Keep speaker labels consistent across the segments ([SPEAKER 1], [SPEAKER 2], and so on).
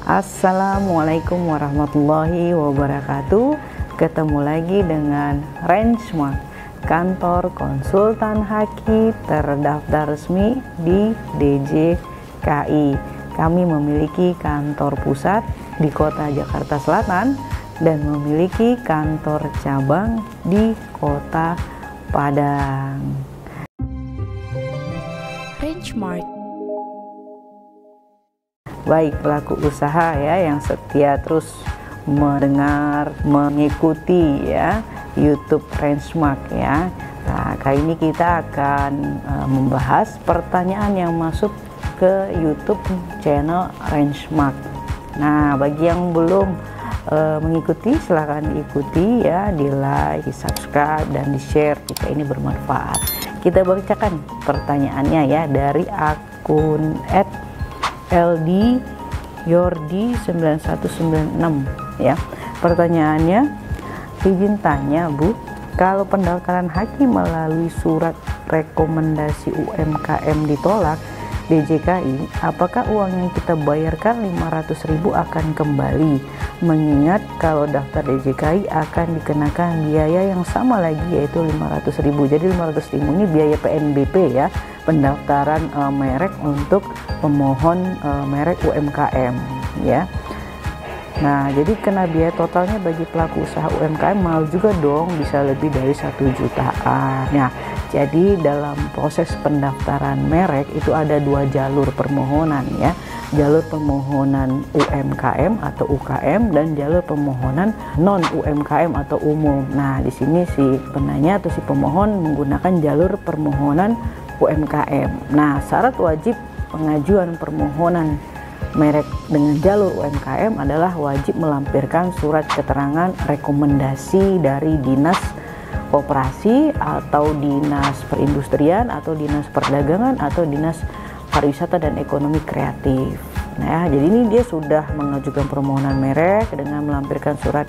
[SPEAKER 1] Assalamualaikum warahmatullahi wabarakatuh. Ketemu lagi dengan Rangemark, kantor konsultan haki terdaftar resmi di DJKI. Kami memiliki kantor pusat di kota Jakarta Selatan dan memiliki kantor cabang di kota Padang.
[SPEAKER 2] Rangemark.
[SPEAKER 1] Baik pelaku usaha ya yang setia terus mendengar, mengikuti ya YouTube Rangemark ya. Nah, kali ini kita akan membahas pertanyaan yang masuk ke YouTube channel Rangemark. Nah, bagi yang belum mengikuti silahkan diikuti ya, di like, di subscribe dan di share jika ini bermanfaat. Kita bacakan pertanyaannya ya dari akun @LD_Yordi9196 ya. Pertanyaannya, izin tanya Bu, kalau pendaftaran haki melalui surat rekomendasi UMKM ditolak DJKI, apakah uang yang kita bayarkan 500.000 akan kembali? Mengingat kalau daftar DJKI akan dikenakan biaya yang sama lagi, yaitu 500.000. Jadi 500.000 ini biaya PNBP ya, pendaftaran merek untuk pemohon merek UMKM ya. Nah, jadi kena biaya totalnya bagi pelaku usaha UMKM mahal juga dong, bisa lebih dari 1 jutaan. Nah, jadi dalam proses pendaftaran merek itu ada 2 jalur permohonan ya. Jalur permohonan UMKM atau UKM dan jalur permohonan non UMKM atau umum. Nah, di sini si penanya atau si pemohon menggunakan jalur permohonan UMKM. Nah, syarat wajib pengajuan permohonan merek dengan jalur UMKM adalah wajib melampirkan surat keterangan rekomendasi dari Dinas Koperasi atau Dinas Perindustrian atau Dinas Perdagangan atau Dinas Pariwisata dan Ekonomi Kreatif. Nah, jadi ini dia sudah mengajukan permohonan merek dengan melampirkan surat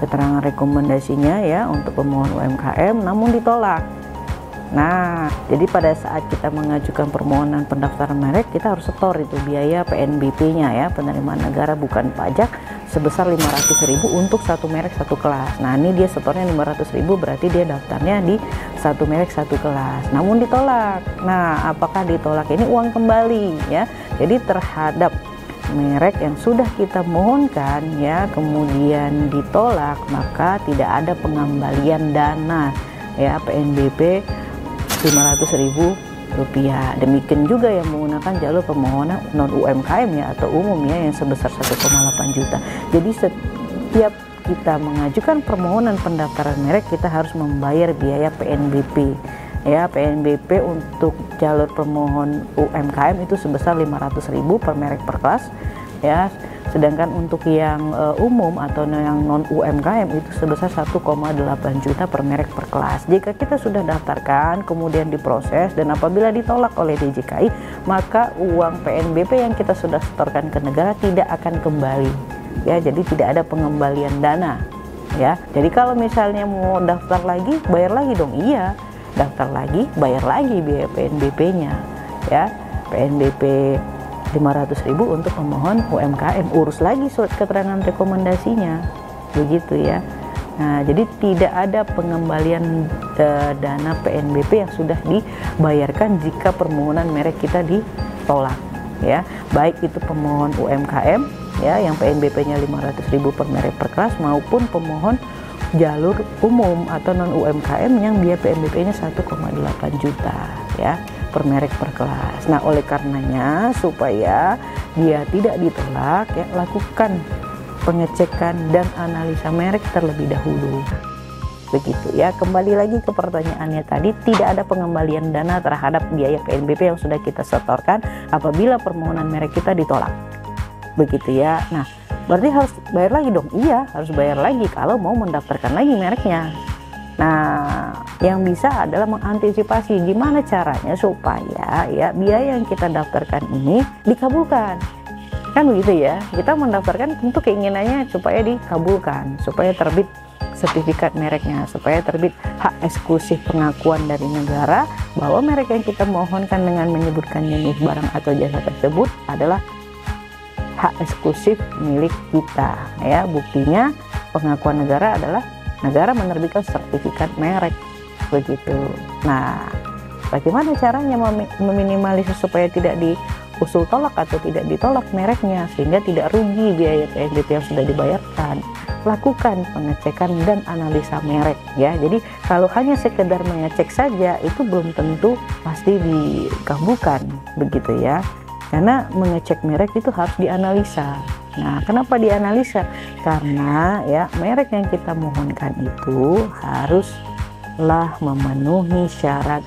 [SPEAKER 1] keterangan rekomendasinya ya untuk pemohon UMKM, namun ditolak. Nah, jadi pada saat kita mengajukan permohonan pendaftaran merek, kita harus setor itu biaya PNBP-nya ya, penerimaan negara bukan pajak, sebesar 500.000 untuk satu merek satu kelas. Nah, ini dia setornya 500.000, berarti dia daftarnya di satu merek satu kelas. Namun ditolak. Nah, apakah ditolak ini uang kembali ya? Jadi terhadap merek yang sudah kita mohonkan ya, kemudian ditolak, maka tidak ada pengembalian dana ya PNBP 500.000 rupiah. Demikian juga yang menggunakan jalur permohonan non UMKM ya atau umum ya yang sebesar 1,8 juta. Jadi setiap kita mengajukan permohonan pendaftaran merek, kita harus membayar biaya PNBP ya. PNBP untuk jalur permohon UMKM itu sebesar 500.000 per merek per kelas ya. Sedangkan untuk yang umum atau yang non UMKM itu sebesar 1,8 juta per merek per kelas. Jika kita sudah daftarkan kemudian diproses dan apabila ditolak oleh DJKI, maka uang PNBP yang kita sudah setorkan ke negara tidak akan kembali ya. Jadi tidak ada pengembalian dana ya. Jadi kalau misalnya mau daftar lagi, bayar lagi dong. Iya, daftar lagi, bayar lagi biaya PNBP-nya ya. PNBP 500.000 untuk pemohon UMKM, urus lagi surat keterangan rekomendasinya, begitu ya. Nah, jadi tidak ada pengembalian dana PNBP yang sudah dibayarkan jika permohonan merek kita ditolak ya, baik itu pemohon UMKM ya yang PNBP-nya 500.000 per merek per kelas, maupun pemohon jalur umum atau non UMKM yang biaya PNBP-nya 1,8 juta ya per merek per kelas. Nah, oleh karenanya supaya dia tidak ditolak ya, lakukan pengecekan dan analisa merek terlebih dahulu. Begitu ya. Kembali lagi ke pertanyaannya tadi, tidak ada pengembalian dana terhadap biaya PNBP yang sudah kita setorkan apabila permohonan merek kita ditolak. Begitu ya. Nah, berarti harus bayar lagi dong. Iya, harus bayar lagi kalau mau mendaftarkan lagi mereknya. Nah, yang bisa adalah mengantisipasi gimana caranya supaya ya biaya yang kita daftarkan ini dikabulkan. Kan begitu ya. Kita mendaftarkan tentu keinginannya supaya dikabulkan, supaya terbit sertifikat mereknya, supaya terbit hak eksklusif pengakuan dari negara bahwa merek yang kita mohonkan dengan menyebutkan jenis barang atau jasa tersebut adalah hak eksklusif milik kita ya. Buktinya pengakuan negara adalah negara menerbitkan sertifikat merek begitu. Nah, bagaimana caranya meminimalisir supaya tidak diusul tolak atau tidak ditolak mereknya sehingga tidak rugi biaya PNBP yang sudah dibayarkan? Lakukan pengecekan dan analisa merek ya. Jadi kalau hanya sekedar mengecek saja itu belum tentu pasti dikabulkan begitu ya. Karena mengecek merek itu harus dianalisa. Nah, kenapa dianalisa? Karena ya merek yang kita mohonkan itu haruslah memenuhi syarat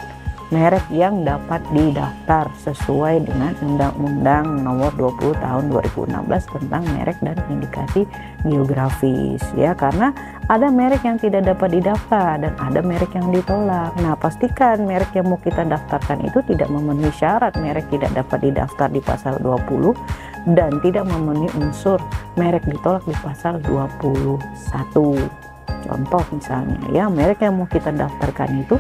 [SPEAKER 1] merek yang dapat didaftar sesuai dengan Undang-Undang Nomor 20 Tahun 2016 tentang merek dan indikasi geografis ya. Karena ada merek yang tidak dapat didaftar dan ada merek yang ditolak. Nah, pastikan merek yang mau kita daftarkan itu tidak memenuhi syarat merek tidak dapat didaftar di pasal 20 dan tidak memenuhi unsur merek ditolak di pasal 21. Contoh misalnya ya, merek yang mau kita daftarkan itu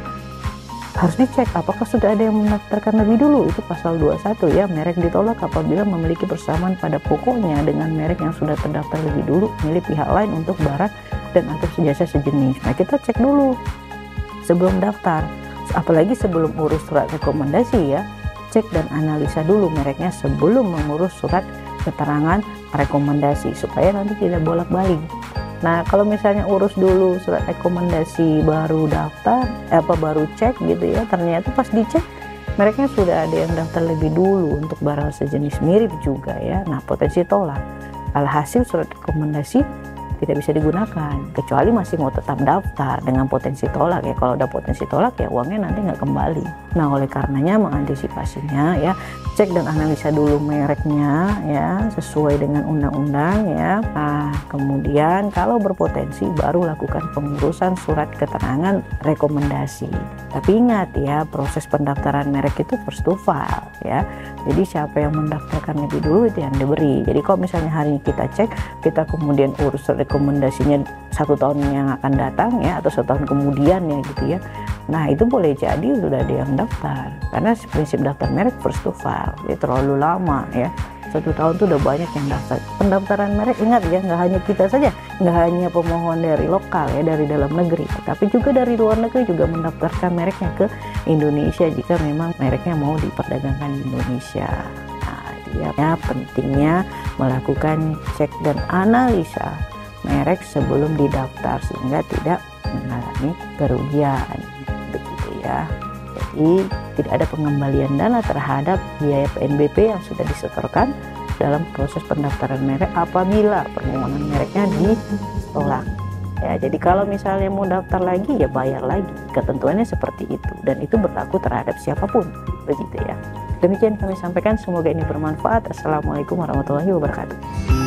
[SPEAKER 1] harus dicek apakah sudah ada yang mendaftarkan lebih dulu, itu pasal 21 ya. Merek ditolak apabila memiliki persamaan pada pokoknya dengan merek yang sudah terdaftar lebih dulu milik pihak lain untuk barang dan atau jasa sejenis. Nah, kita cek dulu sebelum daftar, apalagi sebelum urus surat rekomendasi ya. Cek dan analisa dulu mereknya sebelum mengurus surat keterangan rekomendasi supaya nanti tidak bolak-balik. Nah, kalau misalnya urus dulu surat rekomendasi baru daftar, baru cek gitu ya, ternyata pas dicek mereknya sudah ada yang daftar lebih dulu untuk barang sejenis mirip juga ya. Nah, potensi tolak. Alhasil surat rekomendasi tidak bisa digunakan kecuali masih mau tetap daftar dengan potensi tolak ya. Kalau ada potensi tolak ya uangnya nanti nggak kembali. Nah, oleh karenanya mengantisipasinya ya, cek dan analisa dulu mereknya ya sesuai dengan undang-undang ya. Nah, kemudian kalau berpotensi baru lakukan pengurusan surat keterangan rekomendasi. Tapi ingat ya, proses pendaftaran merek itu first to file ya. Jadi siapa yang mendaftarkan lebih dulu itu yang diberi. Jadi kalau misalnya hari ini kita cek, kita kemudian urus rekomendasinya 1 tahun yang akan datang ya, atau 1 tahun kemudian ya gitu ya. Nah, itu boleh jadi sudah ada yang daftar. Karena prinsip daftar merek first to file, jadi terlalu lama ya. 1 tahun itu udah banyak yang daftar. Pendaftaran merek ingat ya, nggak hanya kita saja, nggak hanya pemohon dari lokal ya, dari dalam negeri, tapi juga dari luar negeri juga mendaftarkan mereknya ke Indonesia jika memang mereknya mau diperdagangkan di Indonesia. Nah, ya pentingnya melakukan cek dan analisa merek sebelum didaftar sehingga tidak mengalami kerugian begitu ya. Jadi tidak ada pengembalian dana terhadap biaya PNBP yang sudah disetorkan dalam proses pendaftaran merek apabila permohonan mereknya ditolak ya. Jadi kalau misalnya mau daftar lagi ya bayar lagi, ketentuannya seperti itu dan itu berlaku terhadap siapapun begitu ya. Demikian kami sampaikan, semoga ini bermanfaat. Assalamualaikum warahmatullahi wabarakatuh.